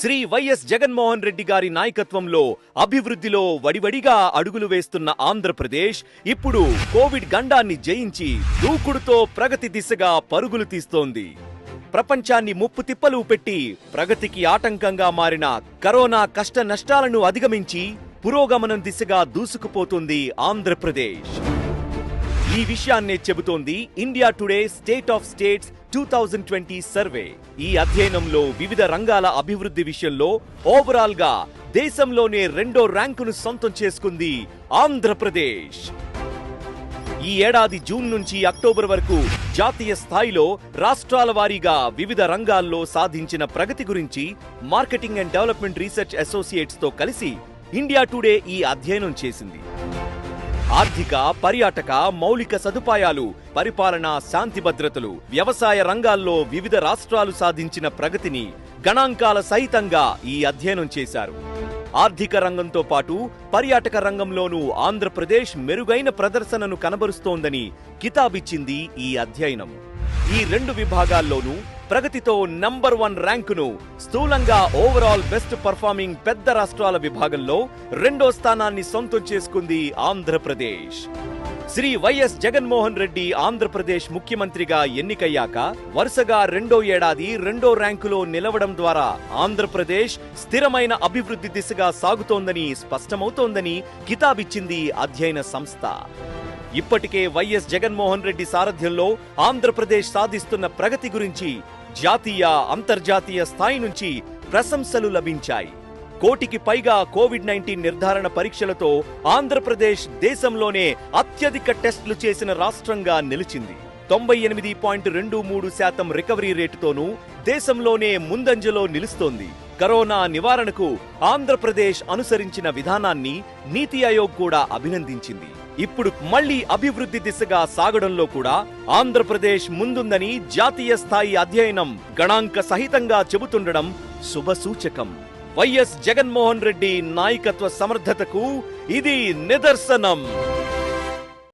Shri YS Jaganmohan Reddy గారి నాయకత్వంలో అభివృద్ధిలో వడివడిగా అడుగులు వేస్తున్న ఆంధ్రప్రదేశ్ ఇప్పుడు కోవిడ్ గండాన్ని జయించి దూకుడుతో ప్రగతి దిశగా పరుగులు తీస్తోంది. ప్రపంచాన్ని ముప్పు తిప్పలు పెట్టి ప్రగతికి ఆటంకంగా మారిన కరోనా కష్ట నష్టాలను అధిగమించి పురోగమనం దిశగా దూసుకుపోతుంది ఆంధ్రప్రదేశ్. ఈ విషయాన్నే చెబుతోంది India today state of states 2020 survey. ఈ అధ్యయనంలో వివిధ రంగాల అభివృద్ధి విషయంలో ఓవరాల్ గా దేశంలోనే 2వ ర్యాంకును సొంతం చేసుకుంది ఆంధ్రప్రదేశ్. ఈ ఏడాది జూన్ నుంచి అక్టోబర్ వరకు జాతీయ స్థాయిలో రాష్ట్రాల వారీగా వివిధ రంగాల్లో సాధించిన ప్రగతి గురించి marketing and development research associates తో కలిసి ఇండియా టుడే ఈ అధ్యయనం చేసింది. ఆర్థిక, పర్యాటక, మౌలిక సదుపాయాలు, పరిపాలన, శాంతి భద్రతలు, వ్యవసాయ రంగాల్లో వివిధ రాష్ట్రాలు సాధించిన ప్రగతిని గణాంకాల సహితంగా ఈ అధ్యయనం చేశారు. ఆర్థిక రంగంతో పాటు పర్యాటక రంగంలోనూ ఆంధ్రప్రదేశ్ మెరుగైన ప్రదర్శనను కనబరుస్తోందని కితాబిచ్చింది ఈ అధ్యయనం. ఈ 2 విభాగాల్లోనూ ప్రగతితో నంబర్ 1 ర్యాంకును స్థూలంగా ఓవరాల్ బెస్ట్ పర్ఫార్మింగ్ పెద్ద రాష్ట్రాల విభాగంలో 2వ స్థానాన్ని సొంతం చేసుకుంది ఆంధ్రప్రదేశ్. శ్రీ వైఎస్ జగన్మోహన్ రెడ్డి ఆంధ్రప్రదేశ్ ముఖ్యమంత్రిగా ఎన్నికయ్యాక వరుసగా 2వ ఏడాది 2వ ర్యాంకులో నిలవడం ద్వారా ఆంధ్రప్రదేశ్ స్థిరమైన అభివృద్ధి దిశగా సాగుతోందని స్పష్టమవుతోందని కితాబిచ్చింది అధ్యయన సంస్థ. ఇప్పటికే వైఎస్ జగన్మోహన్ రెడ్డి సారథ్యంలో ఆంధ్రప్రదేశ్ సాధిస్తున్న ప్రగతి గురించి జాతీయ, అంతర్జాతీయ స్థాయి నుంచి ప్రశంసలు లభించాయి. 1 కోటికి పైగా కోవిడ్-19 నిర్ధారణ పరీక్షలతో ఆంధ్రప్రదేశ్ దేశంలోనే అత్యధిక టెస్టులు చేసిన రాష్ట్రంగా నిలిచింది. 98.23% రికవరీ రేటుతోనూ దేశంలోనే ముందంజలో నిలుస్తోంది. కరోనా నివారణకు ఆంధ్రప్రదేశ్ అనుసరించిన విధానాన్ని నీతి ఆయోగ్ కూడా అభినందించింది. ఇప్పుడు మళ్లీ అభివృద్ధి దిశగా సాగడంలో కూడా ఆంధ్రప్రదేశ్ ముందుందని జాతీయ స్థాయి అధ్యయనం గణాంక సహితంగా చెబుతుండడం శుభసూచకం. వైఎస్ జగన్మోహన్ రెడ్డి నాయకత్వ సమర్థతకు ఇది నిదర్శనం.